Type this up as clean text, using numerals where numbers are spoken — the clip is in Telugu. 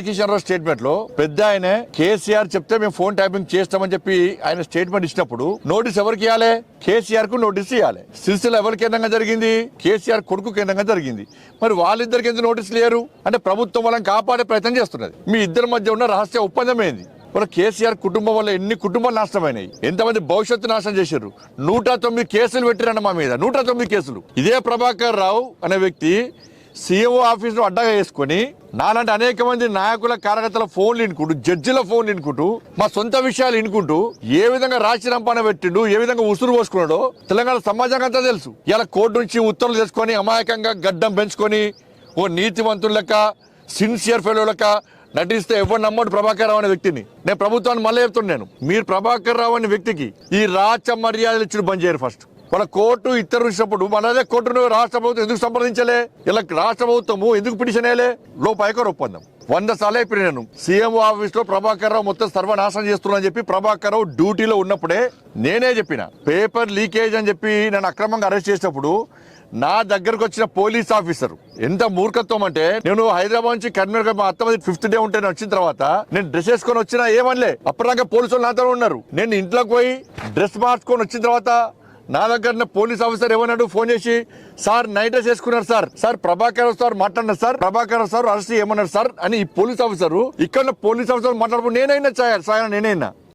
కిషన్ రావు స్టేట్మెంట్ లో పెద్ద ఆయన కేసీఆర్ చెప్తే మేము ఫోన్ ట్యాపింగ్ చేస్తామని చెప్పి ఆయన స్టేట్మెంట్ ఇచ్చినప్పుడు నోటీస్ ఎవరికి ఇవ్వాలి? కేసీఆర్ కు నోటీస్ ఇవ్వాలి. సిరిసిల్ల ఎవరి కేంద్రంగా జరిగింది? కేసీఆర్ కొడుకు కేంద్రంగా జరిగింది. మరి వాళ్ళిద్దరికి ఎందుకు నోటీసులు లేరు? అంటే ప్రభుత్వం వాళ్ళని కాపాడే ప్రయత్నం చేస్తున్నది. మీ ఇద్దరి మధ్య ఉన్న రహస్య ఒప్పందం ఏంది? వాళ్ళ కేసీఆర్ కుటుంబం వల్ల ఎన్ని కుటుంబాలు నాశనమైనాయి, ఎంతమంది భవిష్యత్తు నాశనం చేశారు. 109 కేసులు పెట్టిరన్న మా మీద, 109 కేసులు. ఇదే ప్రభాకర్ రావు అనే వ్యక్తి సీఎంఓ ఆఫీస్ లో అడ్డగా వేసుకొని నాలాంటి అనేక మంది నాయకుల కార్యకర్తల ఫోన్లు వినుకుంటూ, జడ్జిల ఫోన్లు వినుకుంటూ, మా సొంత విషయాలు వినుకుంటూ ఏ విధంగా రాచి రంపాన పెట్టిండు, ఏ విధంగా ఉసురు పోసుకున్నాడో తెలంగాణ సమాజానికి అంతా తెలుసు. ఇలా కోర్టు నుంచి ఉత్తర్వులు చేసుకొని అమాయకంగా గడ్డం పెంచుకొని ఓ నీతివంతుల లెక్క, సిన్సియర్ ఫెలో లెక్క నటిస్తే ఎవరు నమ్మడు ప్రభాకర్ రావు అనే వ్యక్తిని. నేను ప్రభుత్వాన్ని మళ్ళీ చెప్తున్నాను, మీరు ప్రభాకర్ రావు అనే వ్యక్తికి ఈ రాచ మర్యాదలు ఇచ్చిన బంద్ చేయరు. ఫస్ట్ వాళ్ళ కోర్టు ఇతరు ఇచ్చినప్పుడు మనదే కోర్టును రాష్ట్ర ప్రభుత్వం ఎందుకు సంప్రదించలే? ఇలా రాష్ట్ర ప్రభుత్వము ఎందుకు పిటిషన్ వేయలే? లోపాయకర్ ఒప్పందం 100 సార్లు అయిపోయి నేను సీఎం ఆఫీస్ లో ప్రభాకర్ రావు మొత్తం సర్వనాశనం చేస్తున్నా అని చెప్పి ప్రభాకర్ రావు డ్యూటీలో ఉన్నప్పుడే నేనే చెప్పిన. పేపర్ లీకేజ్ అని చెప్పి నన్ను అక్రమంగా అరెస్ట్ చేసినప్పుడు నా దగ్గరకు వచ్చిన పోలీస్ ఆఫీసర్ ఎంత మూర్ఖత్వం అంటే, నేను హైదరాబాద్ నుంచి కర్నూలు మా అత్త 5th డే ఉంటే వచ్చిన తర్వాత నేను డ్రెస్ వేసుకొని వచ్చినా ఏమనలే. అప్పటిదాకా పోలీసులు నాతో ఉన్నారు. నేను ఇంట్లోకి పోయి డ్రెస్ మార్చుకొని వచ్చిన తర్వాత నా దగ్గర పోలీస్ ఆఫీసర్ ఏమన్నాడు, ఫోన్ చేసి, సార్ నైట్ డ్రెస్ వేసుకున్నారు సార్ ప్రభాకర్ రావు సార్ మాట్లాడినారు sir, Prabhakar Rao sir arrest ఏమన్నారు సార్ అని ఈ పోలీస్ ఆఫీసర్ ఇక్కడ పోలీస్ ఆఫీసర్ మాట్లాడుకుంటూ నేనైనా నేనైనా